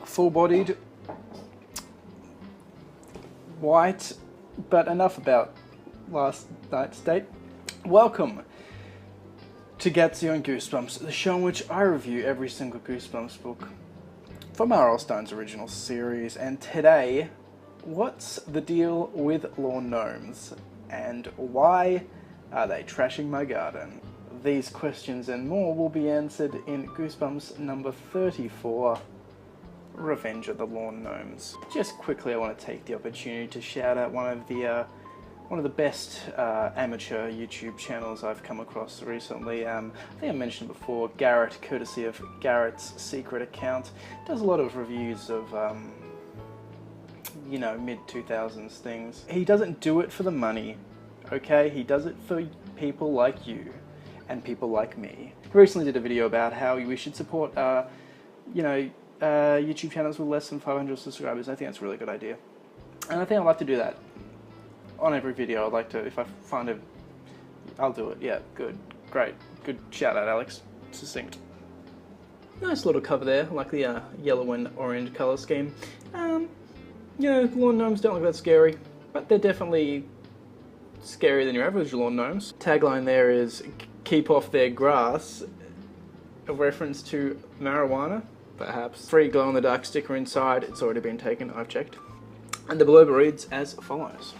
full-bodied, white, but enough about last night's date. Welcome to Gattsy on Goosebumps, the show in which I review every single Goosebumps book from R.L. Stine's original series. And today, what's the deal with lawn gnomes? And why are they trashing my garden? These questions and more will be answered in Goosebumps number 34, Revenge of the Lawn Gnomes. Just quickly, I want to take the opportunity to shout out one of the best amateur YouTube channels I've come across recently. I think I mentioned before, Garrett, courtesy of Garrett's secret account, does a lot of reviews of you know, mid-2000s things. He doesn't do it for the money, okay? He does it for people like you and people like me. He recently did a video about how we should support, you know, YouTube channels with less than 500 subscribers. I think that's a really good idea. And I think I'd like to do that on every video. I'd like to, if I find it, I'll do it. Yeah, good, great, good shout out, Alex. Succinct. Nice little cover there, I like the yellow and orange color scheme. You know, lawn gnomes don't look that scary, but they're definitely scarier than your average lawn gnomes. Tagline there is, keep off their grass, a reference to marijuana, perhaps. Free glow-in-the-dark sticker inside, it's already been taken, I've checked. And the blurb reads as follows.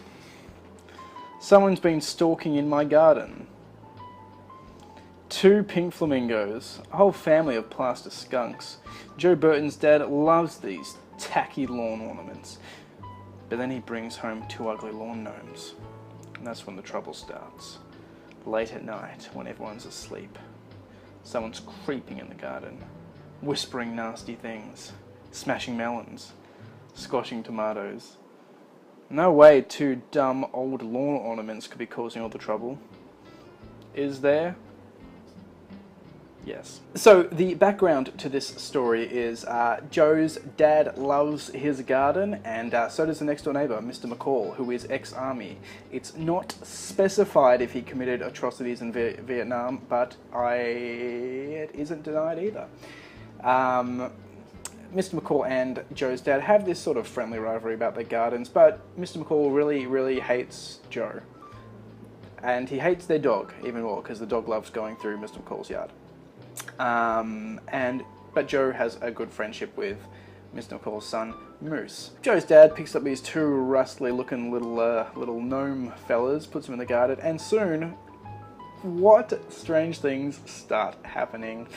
Someone's been stalking in my garden. 2 pink flamingos, a whole family of plaster skunks. Joe Burton's dad loves these tacky lawn ornaments, but then he brings home 2 ugly lawn gnomes. And that's when the trouble starts. Late at night, when everyone's asleep, someone's creeping in the garden, whispering nasty things, smashing melons, squashing tomatoes. No way 2 dumb old lawn ornaments could be causing all the trouble. Is there? Yes. So the background to this story is Joe's dad loves his garden, and so does the next door neighbour, Mr. McCall, who is ex-army. It's not specified if he committed atrocities in Vietnam, but it isn't denied either. Mr. McCall and Joe's dad have this sort of friendly rivalry about their gardens, but Mr. McCall really hates Joe. And he hates their dog even more, because the dog loves going through Mr. McCall's yard. But Joe has a good friendship with Mr. McCall's son, Moose. Joe's dad picks up these 2 rustly looking little gnome fellas, puts them in the garden, and soon, what strange things start happening.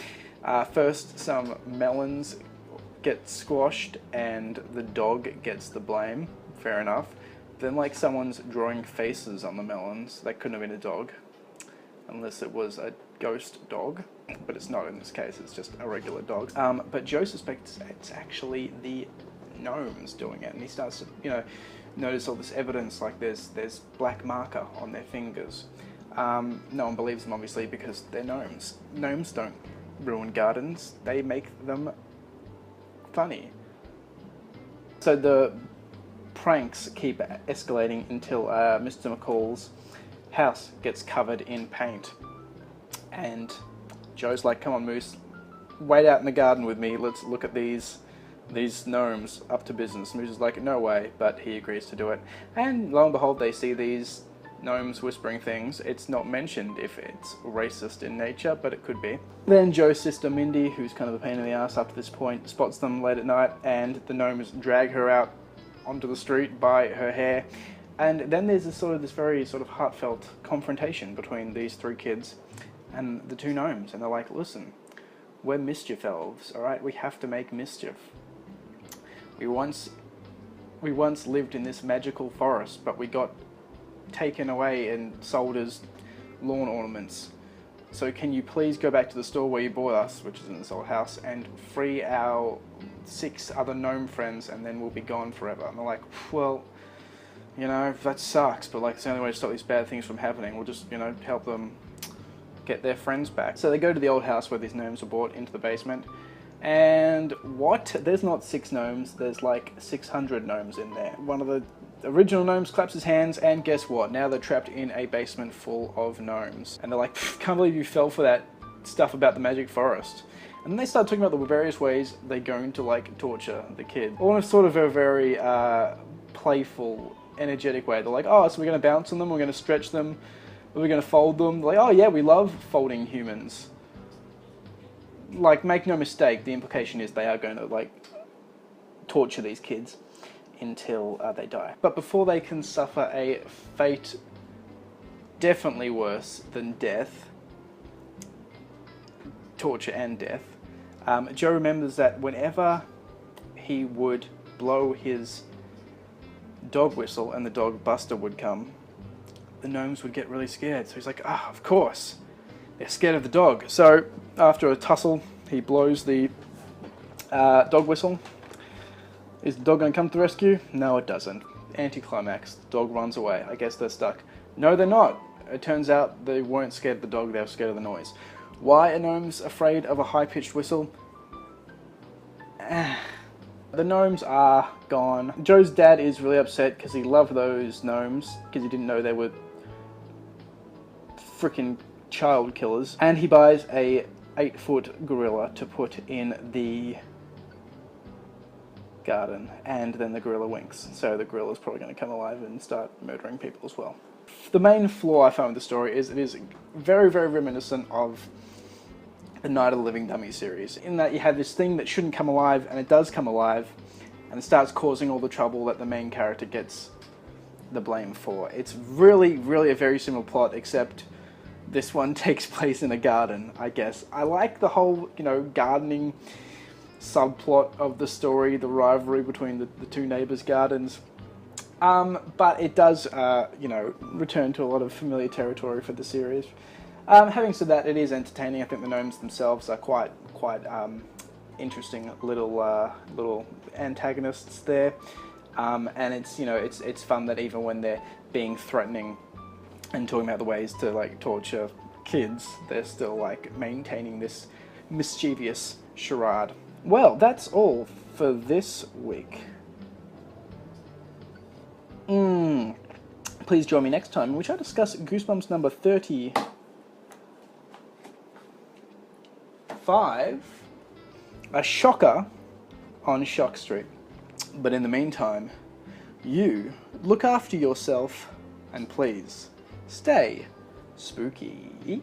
First, some melons get squashed and the dog gets the blame. Fair enough. Then, like, someone's drawing faces on the melons. That couldn't have been a dog, unless it was a ghost dog, but it's not in this case, it's just a regular dog. But Joe suspects it's actually the gnomes doing it, and he starts to, you know, notice all this evidence, like there's black marker on their fingers. No one believes them, obviously, because they're gnomes. Gnomes don't ruin gardens, they make them funny. So the pranks keep escalating until Mr. McCall's house gets covered in paint. And Joe's like, come on Moose, wait out in the garden with me, let's look at these gnomes, up to business. Moose is like, no way, but he agrees to do it. And lo and behold, they see these gnomes whispering things. It's not mentioned if it's racist in nature, but it could be. Then Joe's sister Mindy, who's kind of a pain in the ass up to this point, spots them late at night, and the gnomes drag her out onto the street by her hair. And then there's this very heartfelt confrontation between these 3 kids and the 2 gnomes, and they're like, listen, we're mischief elves, alright? We have to make mischief. We once lived in this magical forest, but we got taken away and sold as lawn ornaments. So can you please go back to the store where you bought us, which is in this old house, and free our 6 other gnome friends, and then we'll be gone forever. And they're like, well, you know, that sucks, but like, it's the only way to stop these bad things from happening. We'll just, you know, help them get their friends back. So they go to the old house where these gnomes were brought into the basement, and what? There's not 6 gnomes, there's like 600 gnomes in there. One of the original gnomes claps his hands, and guess what? Now they're trapped in a basement full of gnomes. And they're like, can't believe you fell for that stuff about the magic forest. And then they start talking about the various ways they're going to like torture the kid. Almost sort of a very playful, energetic way. They're like, oh, so we're going to bounce on them, we're going to stretch them, we're going to fold them. They're like, oh yeah, we love folding humans. Like, make no mistake, the implication is they are going to like torture these kids until they die. But before they can suffer a fate definitely worse than death, torture and death, Joe remembers that whenever he would blow his dog whistle and the dog Buster would come, the gnomes would get really scared. So he's like, ah, of course, they're scared of the dog. So after a tussle, he blows the dog whistle. Is the dog going to come to the rescue? No, it doesn't. Anticlimax. The dog runs away. I guess they're stuck. No, they're not. It turns out they weren't scared of the dog, they were scared of the noise. Why are gnomes afraid of a high-pitched whistle? The gnomes are gone. Joe's dad is really upset because he loved those gnomes, because he didn't know they were freaking child killers. And he buys a 8-foot gorilla to put in the garden, and then the gorilla winks. So the gorilla's probably going to come alive and start murdering people as well. The main flaw I found with the story is it is very, very reminiscent of the Night of the Living Dummy series, in that you have this thing that shouldn't come alive, and it does come alive, and it starts causing all the trouble that the main character gets the blame for. It's really, really a very similar plot, except this one takes place in a garden, I guess. I like the whole, gardening subplot of the story, the rivalry between the two neighbours' gardens. But it does, return to a lot of familiar territory for the series. Having said that, it is entertaining. I think the gnomes themselves are quite interesting little antagonists there, and it's fun that even when they're being threatening and talking about the ways to like torture kids, they're still like maintaining this mischievous charade. Well, that's all for this week. Please join me next time in which I discuss Goosebumps number 35, a shocker on Shock Street. But in the meantime, you look after yourself and please stay spooky.